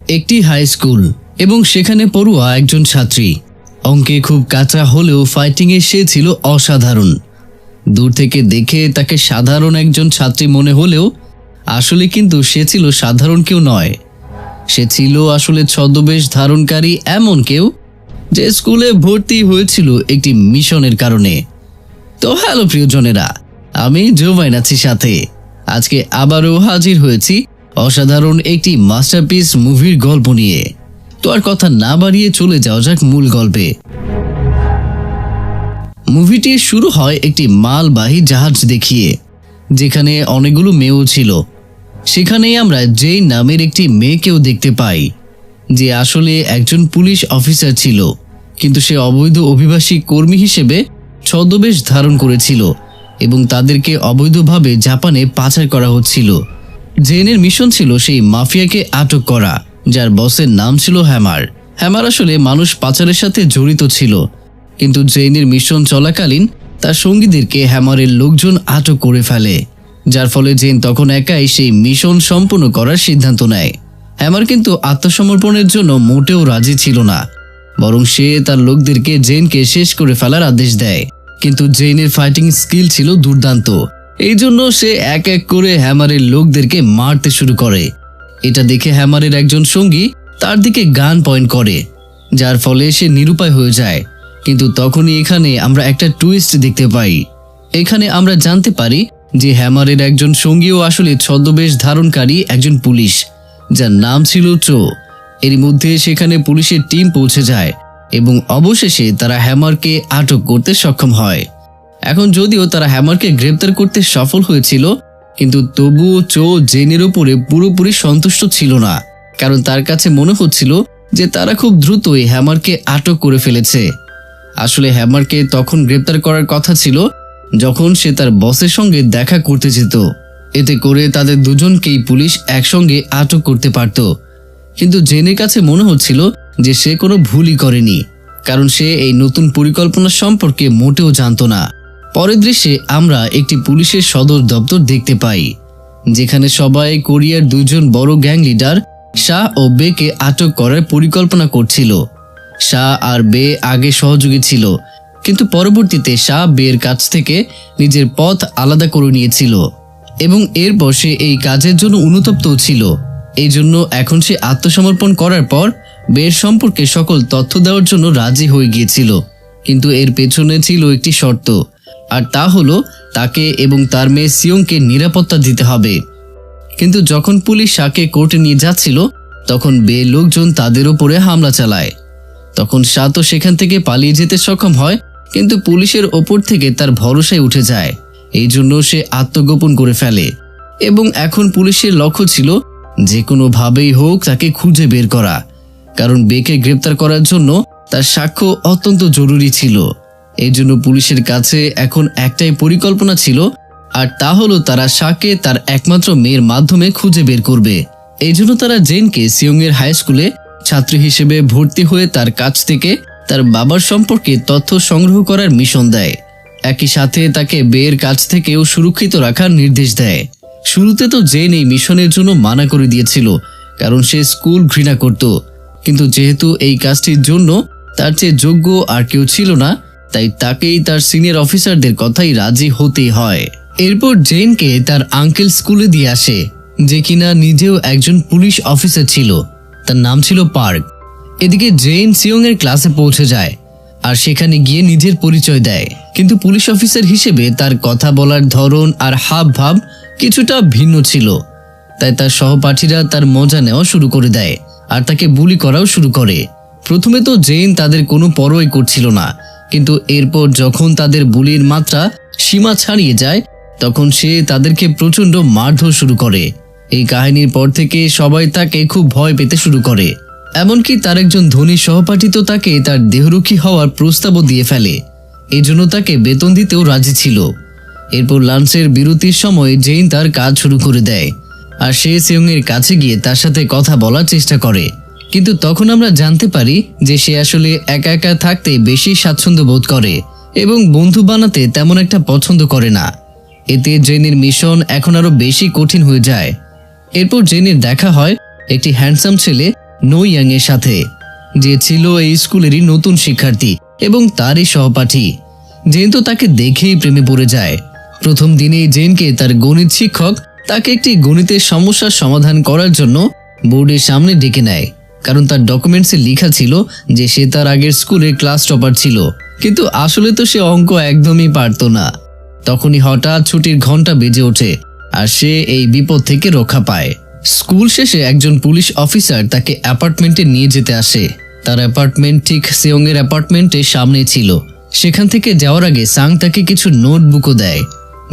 একটি high school এবং সেখানে পড়ুয়া একজন ছাত্রী। অঙ্কে খুব কাঁচা হলেও ফাইটিংয়ে সে ছিল অসাধারণ। দূর থেকে দেখে তাকে সাধারণ একজন ছাত্রী মনে হলেও আসলে কিন্তু সে ছিল সাধারণ কেউ নয়। সে ছিল আসলে ছদ্মবেশ ধারণকারী এমন কেউ যে স্কুলে ভর্তি হয়েছিল একটি মিশনের কারণে। তো হ্যালো প্রিয়জনেরা, আমি জোবাইন আছি সাথে। আজকে আবারও হাজির হয়েছি অসাধারণ একটি মাস্টারপিস মুভির গল্প নিয়ে। তো আর কথা না বাড়িয়ে চলে যাওয়া যাক মূল গল্পে। মুভিটি শুরু হয় একটি মালবাহী জাহাজ দেখিয়ে, যেখানে অনেকগুলো মেয়েও ছিল। সেখানেই আমরা জেইন নামের একটি মেয়েকেও দেখতে পাই, যে আসলে একজন পুলিশ অফিসার ছিল, কিন্তু সে অবৈধ অভিবাসী কর্মী হিসেবে ছদ্মবেশ ধারণ করেছিল এবং তাদেরকে অবৈধভাবে জাপানে পাচার করা হচ্ছিল। জেইনের মিশন ছিল সেই মাফিয়াকে আটক করা, যার বসের নাম ছিল হ্যামার। হ্যামার আসলে মানুষ পাচারের সাথে জড়িত ছিল, কিন্তু জেইনের মিশন চলাকালীন তার সঙ্গীদেরকে হ্যামারের লোকজন আটক করে ফেলে, যার ফলে জেইন তখন একাই সেই মিশন সম্পূর্ণ করার সিদ্ধান্ত নেয়। হ্যামার কিন্তু আত্মসমর্পণের জন্য মোটেও রাজি ছিল না, বরং সে তার লোকদেরকে জেইনকে শেষ করে ফেলার আদেশ দেয়। কিন্তু জেইনের ফাইটিং স্কিল ছিল দুর্দান্ত, এই জন্য সে এক এক করে হ্যামারের লোকদেরকে মারতে শুরু করে। এটা দেখে হ্যামারের একজন সঙ্গী তার দিকে গান পয়েন্ট করে, যার ফলে সে নিরুপায় হয়ে যায়। কিন্তু তখনই এখানে আমরা একটা টুইস্ট দেখতে পাই। এখানে আমরা জানতে পারি যে হ্যামারের একজন সঙ্গীও আসলে ছদ্মবেশ ধারণকারী একজন পুলিশ, যার নাম ছিল চো। এর মধ্যে সেখানে পুলিশের টিম পৌঁছে যায় এবং অবশেষে তারা হ্যামারকে আটক করতে সক্ষম হয়। এখন যদিও তারা হ্যামারকে গ্রেপ্তার করতে সফল হয়েছিল, কিন্তু তবুও চো জেনের উপরে পুরোপুরি সন্তুষ্ট ছিল না, কারণ তার কাছে মনে হচ্ছিল যে তারা খুব দ্রুতই হ্যামারকে আটক করে ফেলেছে। আসলে হ্যামারকে তখন গ্রেপ্তার করার কথা ছিল যখন সে তার বসের সঙ্গে দেখা করতে যেত। এতে করে তাদের দুজনকেই পুলিশ একসঙ্গে আটক করতে পারত। কিন্তু জেনের কাছে মনে হচ্ছিল যে সে কোনো ভুলই করেনি, কারণ সে এই নতুন পরিকল্পনা সম্পর্কে মোটেও জানত না। পরের দৃশ্যে আমরা একটি পুলিশের সদর দপ্তর দেখতে পাই, যেখানে সবাই কোরিয়ার দুজন বড় গ্যাং লিডার শাহ ও বেকে আটক করার পরিকল্পনা করছিল। শাহ আর বে আগে সহযোগী ছিল, কিন্তু পরবর্তীতে শাহ বের কাছ থেকে নিজের পথ আলাদা করে নিয়েছিল এবং এরপর সে এই কাজের জন্য অনুতপ্ত ছিল। এই জন্য এখন সে আত্মসমর্পণ করার পর বের সম্পর্কে সকল তথ্য দেওয়ার জন্য রাজি হয়ে গিয়েছিল। কিন্তু এর পেছনে ছিল একটি শর্ত, আর তা হলো তাকে এবং তার মেয়ে সিয়ংকে নিরাপত্তা দিতে হবে। কিন্তু যখন পুলিশ শাহকে কোর্টে নিয়ে যাচ্ছিল, তখন বে লোকজন তাদের উপরে হামলা চালায়। তখন শাহ তো সেখান থেকে পালিয়ে যেতে সক্ষম হয়, কিন্তু পুলিশের ওপর থেকে তার ভরসায় উঠে যায়। এই জন্য সে আত্মগোপন করে ফেলে এবং এখন পুলিশের লক্ষ্য ছিল যে কোনোভাবেই হোক তাকে খুঁজে বের করা, কারণ বেকে গ্রেপ্তার করার জন্য তার সাক্ষ্য অত্যন্ত জরুরি ছিল। এই জন্য পুলিশের কাছে এখন একটাই পরিকল্পনা ছিল, আর তা হলো তারা শাহকে তার একমাত্র মেয়ের মাধ্যমে খুঁজে বের করবে। এই জন্য তারা জেনকে সিয়ংয়ের হাই স্কুলে ছাত্রী হিসেবে ভর্তি হয়ে তার কাছ থেকে তার বাবার সম্পর্কে তথ্য সংগ্রহ করার মিশন দেয়। একই সাথে তাকে বের কাছ থেকেও সুরক্ষিত রাখার নির্দেশ দেয়। শুরুতে তো জেন এই মিশনের জন্য মানা করে দিয়েছিল, কারণ সে স্কুল ঘৃণা করত। কিন্তু যেহেতু এই কাজটির জন্য তার চেয়ে যোগ্য আর কেউ ছিল না, তাই তাকেই তার সিনিয়র অফিসারদের কথাই রাজি হতেই হয়। এরপর জেনকে তার আঙ্কেল স্কুলে দিয়ে আসে, যে কিনা নিজেও একজন পুলিশ অফিসার ছিল। তার নাম ছিল পার্ক। এদিকে জেন সিয়ং এর ক্লাসে পৌঁছে যায় আর সেখানে গিয়ে নিজের পরিচয় দেয়, কিন্তু পুলিশ অফিসার হিসেবে তার কথা বলার ধরন আর হাব ভাব কিছুটা ভিন্ন ছিল। তাই তার সহপাঠীরা তার মজা নেওয়া শুরু করে দেয় আর তাকে বুলি করাও শুরু করে। প্রথমে তো জেন তাদের কোনো পরোয়াই করছিল না, কিন্তু এরপর যখন তাদের বুলির মাত্রা সীমা ছাড়িয়ে যায়, তখন সে তাদেরকে প্রচণ্ড মারধর শুরু করে। এই কাহিনীর পর থেকে সবাই তাকে খুব ভয় পেতে শুরু করে। এমনকি তার একজন ধনী সহপাঠী তো তাকে তার দেহরক্ষী হওয়ার প্রস্তাবও দিয়ে ফেলে। এজন্য তাকে বেতন দিতেও রাজি ছিল। এরপর লাঞ্চের বিরতির সময় জেইন তার কাজ শুরু করে দেয় আর সে সিয়ং এর কাছে গিয়ে তার সাথে কথা বলার চেষ্টা করে। কিন্তু তখন আমরা জানতে পারি যে সে আসলে একা একা থাকতে বেশি স্বাচ্ছন্দ্য বোধ করে এবং বন্ধু বানাতে তেমন একটা পছন্দ করে না। এতে জেনের মিশন এখন আরো বেশি কঠিন হয়ে যায়। এরপর জেনের দেখা হয় একটি হ্যান্ডসাম ছেলে নো ইয়াং এর সাথে, যে ছিল এই স্কুলেরই নতুন শিক্ষার্থী এবং তারই সহপাঠী। জেন তো তাকে দেখেই প্রেমে পড়ে যায়। প্রথম দিনেই জেনকে তার গণিত শিক্ষক তাকে একটি গণিতের সমস্যার সমাধান করার জন্য বোর্ডের সামনে ডেকে নেয়, কারণ তার ডকুমেন্টসে লেখা ছিল যে সে তার আগের স্কুলের ক্লাস টপার ছিল, কিন্তু আসলে তো সে অঙ্ক একদমই পারত না। তখনই হঠাৎ ছুটির ঘন্টা বেজে ওঠে আর সে এই বিপদ থেকে রক্ষা পায়। স্কুল শেষে একজন পুলিশ অফিসার তাকে অ্যাপার্টমেন্টে নিয়ে যেতে আসে। তার অ্যাপার্টমেন্ট ঠিক সিয়ং এর অ্যাপার্টমেন্টের সামনে ছিল। সেখান থেকে যাওয়ার আগে সাং তাকে কিছু নোটবুকও দেয়,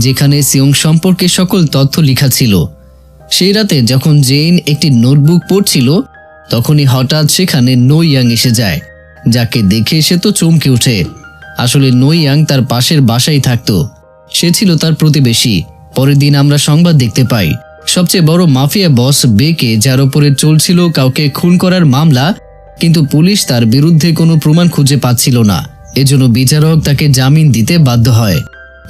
যেখানে সিয়ং সম্পর্কে সকল তথ্য লেখা ছিল। সেই রাতে যখন জেন একটি নোটবুক পড়ছিল, তখনই হঠাৎ সেখানে নো ইয়াং এসে যায়, যাকে দেখে সে তো চমকে ওঠে। আসলে নো ইয়াং তার পাশের বাসায় থাকতো, সে ছিল তার প্রতিবেশী। পরের দিন আমরা সংবাদ দেখতে পাই, সবচেয়ে বড় মাফিয়া বস বেকে, যার উপরে চলছিল কাউকে খুন করার মামলা, কিন্তু পুলিশ তার বিরুদ্ধে কোনো প্রমাণ খুঁজে পাচ্ছিল না। এজন্য বিচারক তাকে জামিন দিতে বাধ্য হয়।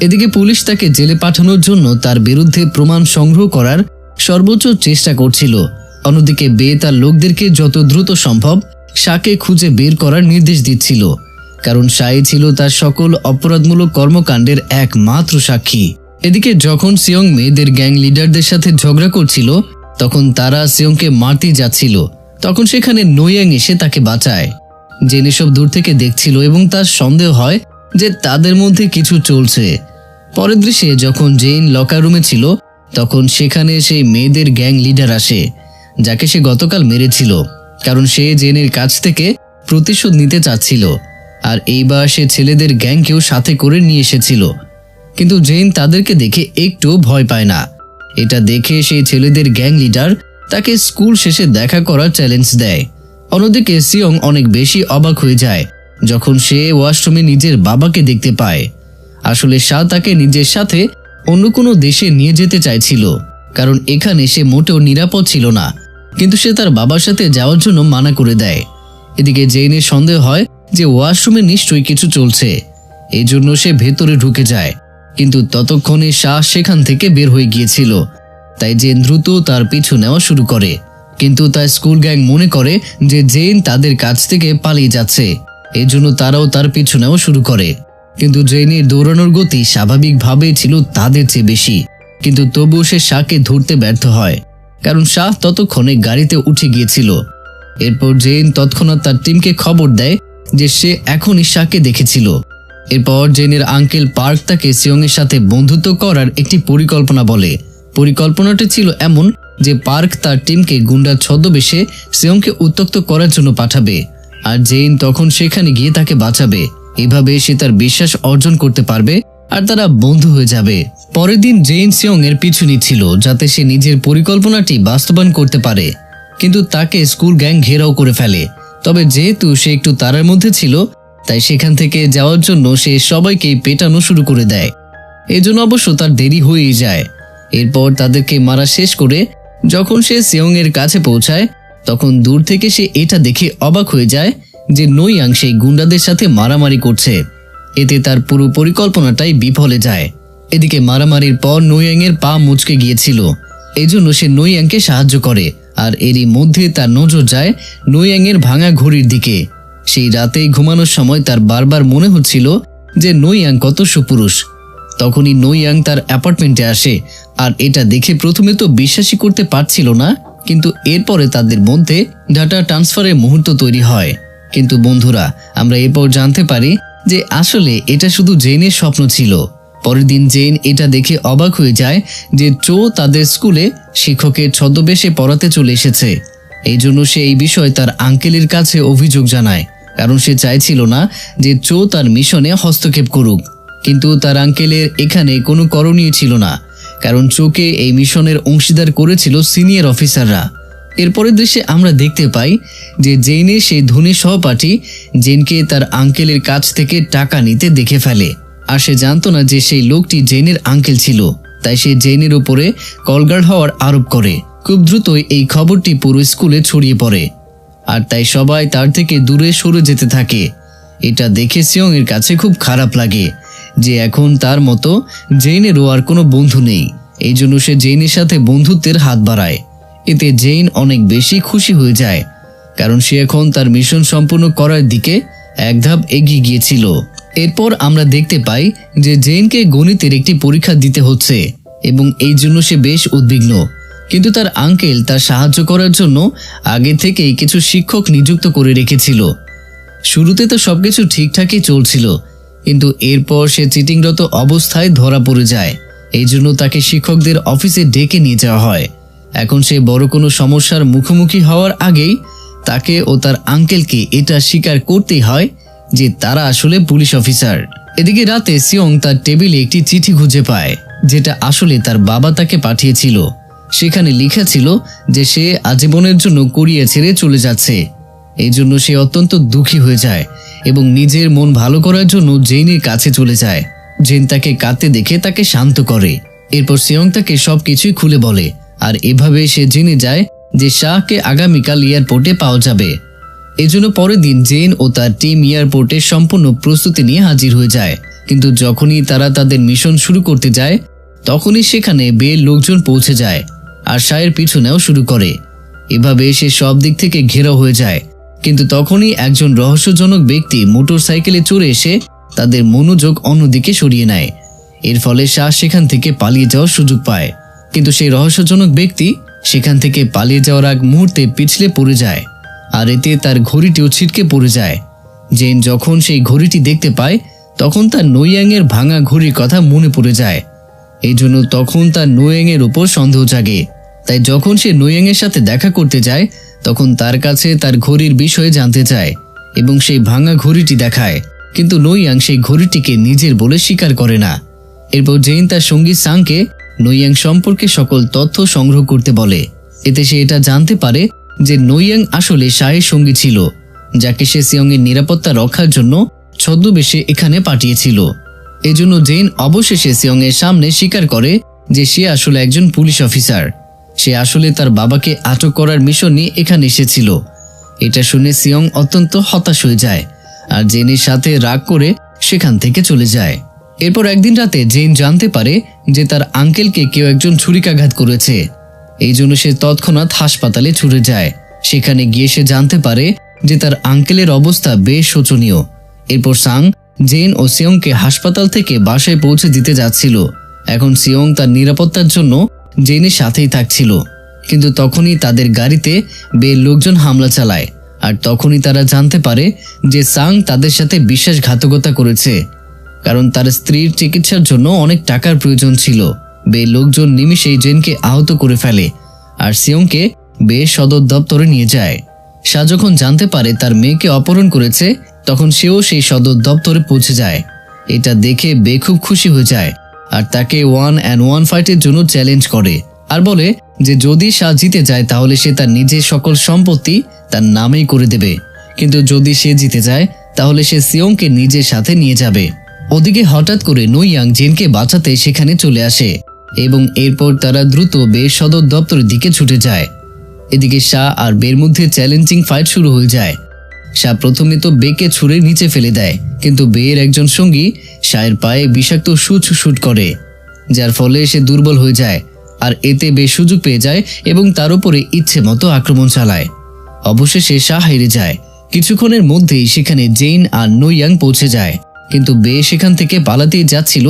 এদিকে পুলিশ তাকে জেলে পাঠানোর জন্য তার বিরুদ্ধে প্রমাণ সংগ্রহ করার সর্বোচ্চ চেষ্টা করছিল। অন্যদিকে বে তার লোকদেরকে যত দ্রুত সম্ভব শাকে খুঁজে বের করার নির্দেশ দিচ্ছিল, কারণ শাই ছিল তার সকল অপরাধমূলক কর্মকাণ্ডের একমাত্র সাক্ষী। এদিকে যখন সিয়ং মেয়েদের গ্যাং লিডারদের সাথে ঝগড়া করছিল, তখন তারা সিয়ংকে মারতে যাচ্ছিল। তখন সেখানে নো ইয়াং এসে তাকে বাঁচায়। জেন এসব দূর থেকে দেখছিল এবং তার সন্দেহ হয় যে তাদের মধ্যে কিছু চলছে। পরের দৃশ্যে যখন জেন লকার রুমে ছিল, তখন সেখানে সেই মেয়েদের গ্যাং লিডার আসে, যাকে সে গতকাল মেরেছিল, কারণ সে জেনের কাছ থেকে প্রতিশোধ নিতে চাচ্ছিল। আর এইবার সে ছেলেদের গ্যাংকেও সাথে করে নিয়ে এসেছিল। কিন্তু জেন তাদেরকে দেখে একটু ভয় পায় না। এটা দেখে সেই ছেলেদের গ্যাং লিডার তাকে স্কুল শেষে দেখা করার চ্যালেঞ্জ দেয়। অন্যদিকে সিয়ং অনেক বেশি অবাক হয়ে যায় যখন সে ওয়াশরুমে নিজের বাবাকে দেখতে পায়। আসলে শাহ তাকে নিজের সাথে অন্য কোনো দেশে নিয়ে যেতে চাইছিল, কারণ এখানে সে মোটেও নিরাপদ ছিল না, কিন্তু সে তার বাবার সাথে যাওয়ার জন্য মানা করে দেয়। এদিকে জেনের সন্দেহ হয় যে ওয়াশরুমে নিশ্চয়ই কিছু চলছে, এই জন্য সে ভেতরে ঢুকে যায়, কিন্তু ততক্ষণে শাহ সেখান থেকে বের হয়ে গিয়েছিল। তাই জেন দ্রুত তার পিছু নেওয়া শুরু করে, কিন্তু তার স্কুল গ্যাং মনে করে যে জেন তাদের কাছ থেকে পালিয়ে যাচ্ছে, এজন্য তারাও তার পিছু নেওয়া শুরু করে। কিন্তু জেনের দৌড়ানোর গতি স্বাভাবিকভাবেই ছিল তাদের চেয়ে বেশি, কিন্তু তবুও সে শাহকে ধরতে ব্যর্থ হয়, কারণ শাহ ততক্ষণে গাড়িতে উঠে গিয়েছিল। এরপর জেন তৎক্ষণাৎ তার টিমকে খবর দেয় যে সে এখনই শাহকে দেখেছিল। এরপর জেনের আঙ্কেল পার্ক তাকে সিয়ংয়ের সাথে বন্ধুত্ব করার একটি পরিকল্পনা বলে। পরিকল্পনাটি ছিল এমন যে পার্ক তার টিমকে গুন্ডার ছদ্মবেশে সিয়ংকে উত্ত্যক্ত করার জন্য পাঠাবে, আর জেন তখন সেখানে গিয়ে তাকে বাঁচাবে। এভাবে সে তার বিশ্বাস অর্জন করতে পারবে আর তারা বন্ধু হয়ে যাবে। পরের দিন জেন সিয়ং এর পিছু নিচ্ছিল যাতে সে নিজের পরিকল্পনাটি বাস্তবায়ন করতে পারে, কিন্তু তাকে স্কুল গ্যাং ঘেরাও করে ফেলে। তবে যেহেতু সে একটু তারার মধ্যে ছিল, তাই সেখান থেকে যাওয়ার জন্য সে সবাইকে পেটানো শুরু করে দেয়। এজন্য অবশ্য তার দেরি হয়েই যায়। এরপর তাদেরকে মারা শেষ করে যখন সে সিয়ং এর কাছে পৌঁছায়, তখন দূর থেকে সে এটা দেখে অবাক হয়ে যায় যে নো ইয়াং সেই গুন্ডাদের সাথে মারামারি করছে। এতে তার পুরো পরিকল্পনাটাই বিফলে যায়। এদিকে মারামারির পর নো ইয়াং এর পা মুচকে গিয়েছিল, এজন্য সে নো ইয়াংকে সাহায্য করে। আর এরই মধ্যে তার নজর যায় নো ইয়াং এর ভাঙা ঘড়ির দিকে। সেই রাতেই ঘুমানোর সময় তার বারবার মনে হচ্ছিল যে নো ইয়াং কত সুপুরুষ। তখনই নো ইয়াং তার অ্যাপার্টমেন্টে আসে, আর এটা দেখে প্রথমে তো বিশ্বাসই করতে পারছিল না, কিন্তু এরপরে তাদের মধ্যে ডাটা ট্রান্সফারের মুহূর্ত তৈরি হয়। কিন্তু বন্ধুরা, আমরা এরপর জানতে পারি যে আসলে এটা শুধু জেনের স্বপ্ন ছিল। পরের দিন জেন এটা দেখে অবাক হয়ে যায় যে চো তাদের স্কুলে শিক্ষকের ছদ্মবেশে পড়াতে চলে এসেছে। এই জন্য সে এই বিষয়ে তার আঙ্কেলের কাছে অভিযোগ জানায়, কারণ সে চাইছিল না যে চো তার মিশনে হস্তক্ষেপ করুক। কিন্তু তার আঙ্কেলের এখানে কোনো করণীয় ছিল না, কারণ চোকে এই মিশনের অংশীদার করেছিল সিনিয়র অফিসাররা। এরপরের দৃশ্যে আমরা দেখতে পাই যে জেনের সেই ধনী সহপাঠী জেনকে তার আঙ্কেলের কাছ থেকে টাকা নিতে দেখে ফেলে, আর সে জানতো না যে সেই লোকটি জেনের আঙ্কেল ছিল। তাই সে জেনের উপরে কলগার্ড হওয়ার আরোপ করে। খুব দ্রুতই এই খবরটি পুরো স্কুলে ছড়িয়ে পড়ে, আর তাই সবাই তার থেকে দূরে সরে যেতে থাকে। এটা দেখে সিয়ং এর কাছে খুব খারাপ লাগে যে এখন তার মতো জেনেরও আর কোনো বন্ধু নেই। এই জন্য সে জেনের সাথে বন্ধুত্বের হাত বাড়ায়। এতে জেন অনেক বেশি খুশি হয়ে যায়। কারণ সে এখন তার মিশন সম্পূর্ণ করার দিকে এক ধাপ এগিয়ে গিয়েছিল। এরপর আমরা দেখতে পাই যে জেনকে গণিতের একটি পরীক্ষা দিতে হচ্ছে এবং এই জন্য সে বেশ উদ্বিগ্ন। কিন্তু তার আঙ্কেল তার সাহায্য করার জন্য আগে থেকেই কিছু শিক্ষক নিযুক্ত করে রেখেছিল। শুরুতে তো সবকিছু ঠিকঠাকই চলছিল, কিন্তু এরপর সে চিটিংরত অবস্থায় ধরা পড়ে যায়। এই জন্য তাকে শিক্ষকদের অফিসে ডেকে নিয়ে যাওয়া হয়। এখন সে বড় কোনো সমস্যার মুখোমুখি হওয়ার আগেই তাকে ও তার আঙ্কেলকে এটা স্বীকার করতেই হয় যে তারা আসলে পুলিশ অফিসার। এদিকে রাতে সিয়ং তার টেবিলে একটি চিঠি খুঁজে পায়, যেটা আসলে তার বাবা তাকে পাঠিয়েছিল। সেখানে লেখা ছিল যে সে আজীবনের জন্য কোরিয়া ছেড়ে চলে যাচ্ছে। এই জন্য সে অত্যন্ত দুঃখী হয়ে যায় এবং নিজের মন ভালো করার জন্য জেনের কাছে চলে যায়। জেন তাকে কাঁদতে দেখে তাকে শান্ত করে। এরপর সিয়ং তাকে সবকিছুই খুলে বলে, আর এভাবে সে জেনে যায় যে শাহকে আগামীকাল এয়ারপোর্টে পাওয়া যাবে। এজন্য পরের দিন জেন ও তার টিম এয়ারপোর্টে সম্পূর্ণ প্রস্তুতি নিয়ে হাজির হয়ে যায়। কিন্তু যখনই তারা তাদের মিশন শুরু করতে যায়, তখনই সেখানে বের লোকজন পৌঁছে যায় আর শাহের পিছু নেওয়া শুরু করে। এভাবে সে সব দিক থেকে ঘেরাও হয়ে যায়। কিন্তু তখনই একজন রহস্যজনক ব্যক্তি মোটরসাইকেলে চড়ে এসে তাদের মনোযোগ অন্যদিকে সরিয়ে নেয়। এর ফলে শাহ সেখান থেকে পালিয়ে যাওয়ার সুযোগ পায়। কিন্তু সেই রহস্যজনক ব্যক্তি সেখান থেকে পালিয়ে যাওয়ার আগ মুহূর্তে পিছলে পড়ে যায়, আর এতে তার ঘড়িটিও ছিটকে পড়ে যায়। জেন যখন সেই ঘড়িটি দেখতে পায়, তখন তার নোয়াংয়ের ভাঙা ঘড়ির কথা মনে পড়ে যায়। এই জন্য তখন তার নোয়াংয়ের উপর সন্দেহ জাগে। তাই যখন সে নোয়াংয়ের সাথে দেখা করতে যায়, তখন তার কাছে তার ঘড়ির বিষয়ে জানতে চায় এবং সেই ভাঙা ঘড়িটি দেখায়। কিন্তু নোয়াং সেই ঘড়িটিকে নিজের বলে স্বীকার করে না। এরপর জেন তার সঙ্গী সাংকে নোয়াং সম্পর্কে সকল তথ্য সংগ্রহ করতে বলে। এতে সে এটা জানতে পারে যে নোয়াং আসলে শাহের সঙ্গী ছিল, যাকে সে সিয়ংয়ের নিরাপত্তা রক্ষার জন্য ছদ্মবেশে এখানে পাঠিয়েছিল। এজন্য জেন অবশেষে সিয়ংয়ের সামনে স্বীকার করে যে সে আসলে একজন পুলিশ অফিসার। সে আসলে তার বাবাকে আটক করার মিশন নিয়ে এখানে এসেছিল। এটা শুনে সিয়ং অত্যন্ত হতাশ হয়ে যায় আর জেনের সাথে রাগ করে সেখান থেকে চলে যায়। এরপর একদিন রাতে জেন জানতে পারে যে তার আঙ্কেলকে কেউ একজন ছুরিকাঘাত করেছে। এই জন্য সে তৎক্ষণাৎ হাসপাতালে ছুটে যায়। সেখানে গিয়ে সে জানতে পারে যে তার আঙ্কেলের অবস্থা বেশ শোচনীয়। এরপর সাং জেন ও সিয়ংকে হাসপাতাল থেকে বাসায় পৌঁছে দিতে যাচ্ছিল। এখন সিয়ং তার নিরাপত্তার জন্য জেনের সাথেই থাকছিল। কিন্তু তখনই তাদের গাড়িতে বের লোকজন হামলা চালায়, আর তখনই তারা জানতে পারে যে সাং তাদের সাথে বিশ্বাসঘাতকতা করেছে, কারণ তার স্ত্রীর চিকিৎসার জন্য অনেক টাকার প্রয়োজন ছিল। বে লোকজন নিমিষেই জেনকে আহত করে ফেলে আর সিয়ংকে বে সদর দপ্তরে নিয়ে যায়। শাহ যখন জানতে পারে তার মেয়েকে অপহরণ করেছে, তখন সেও সেই সদর দপ্তরে পৌঁছে যায়। এটা দেখে বে খুব খুশি হয়ে যায় আর তাকে 1-on-1 ফাইটের জন্য চ্যালেঞ্জ করে আর বলে যে যদি শাহ জিতে যায় তাহলে সে তার নিজের সকল সম্পত্তি তার নামেই করে দেবে, কিন্তু যদি সে জিতে যায় তাহলে সে সিয়ংকে নিজের সাথে নিয়ে যাবে। ওদিকে হঠাৎ করে নোয়াং জেনকে বাঁচাতে সেখানে চলে আসে এবং এরপর তারা দ্রুত বের সদর দপ্তরের দিকে ছুটে যায়। এদিকে শাহ আর বের মধ্যে চ্যালেঞ্জিং ফাইট শুরু হয়ে যায়। শাহ প্রথমে তো বেকে ছুঁড়ে নিচে ফেলে দেয়, কিন্তু বের একজন সঙ্গী শাহের পায়ে বিষাক্ত সুচ শুট করে, যার ফলে সে দুর্বল হয়ে যায় আর এতে বে সুযোগ পেয়ে যায় এবং তার উপরে ইচ্ছে মতো আক্রমণ চালায়। অবশেষে শাহ হেরে যায়। কিছুক্ষণের মধ্যেই সেখানে জেন আর নোয়াং পৌঁছে যায়, কিন্তু বে সেখান থেকে পালাতেই যাচ্ছিল,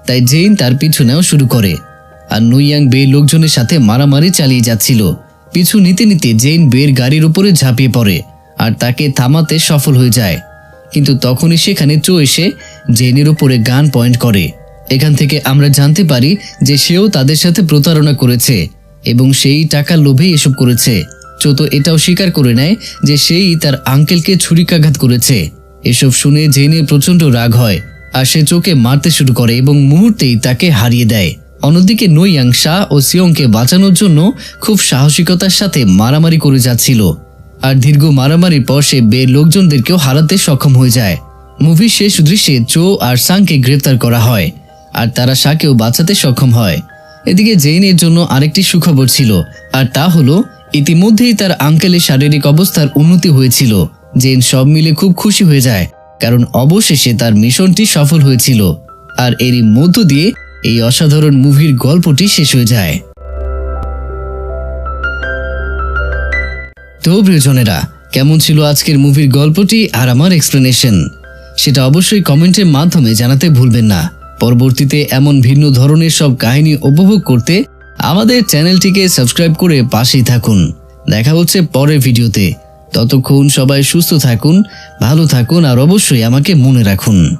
তাই জেন তার পিছু নেওয়া শুরু করে আর নোয়াং বে লোকজনের সাথে মারামারি চালিয়ে যাচ্ছিল। পিছু নিতে নিতে জেন বের গাড়ির উপরে ঝাঁপিয়ে পড়ে আর তাকে থামাতে সফল হয়ে যায়। কিন্তু তখনই সেখানে চো এসে জেনের উপরে গান পয়েন্ট করে। এখান থেকে আমরা জানতে পারি যে সেও তাদের সাথে প্রতারণা করেছে এবং সেই টাকার লোভেই এসব করেছে। চো তো এটাও স্বীকার করে নেয় যে সেই তার আঙ্কেলকে ছুরিকাঘাত করেছে। এসব শুনে জেনের প্রচন্ড রাগ হয় আর সে চোকে মারতে শুরু করে এবং মুহূর্তেই তাকে হারিয়ে দেয়। অন্যদিকে নোয়াং শাহ ও সিয়ংকে বাঁচানোর জন্য খুব সাহসিকতার সাথে মারামারি করে যাচ্ছিল আর দীর্ঘ মারামারির পর সে বের লোকজনদেরকেও হারাতে সক্ষম হয়ে যায়। মুভির শেষ দৃশ্যে চো আর সাংকে গ্রেপ্তার করা হয় আর তারা শাহকেও বাঁচাতে সক্ষম হয়। এদিকে জেনের জন্য আরেকটি সুখবর ছিল, আর তা হলো ইতিমধ্যেই তার আঙ্কেলের শারীরিক অবস্থার উন্নতি হয়েছিল। জেন সব মিলে খুব খুশি হয়ে যায়, কারণ অবশেষে তার মিশনটি সফল হয়েছিল। আর এরই মধ্য দিয়ে এই অসাধারণ মুভির গল্পটি শেষ হয়ে যায়। তো প্রিয়জনেরা, কেমন ছিল আজকের মুভির গল্পটি আর আমার এক্সপ্লেনেশন, সেটা অবশ্যই কমেন্টের মাধ্যমে জানাতে ভুলবেন না। পরবর্তীতে এমন ভিন্ন ধরনের সব কাহিনী উপভোগ করতে আমাদের চ্যানেলটিকে সাবস্ক্রাইব করে পাশেই থাকুন। দেখা হচ্ছে পরের ভিডিওতে। ততক্ষণ সবাই সুস্থ থাকুন, ভালো থাকুন আর অবশ্যই আমাকে মনে রাখুন।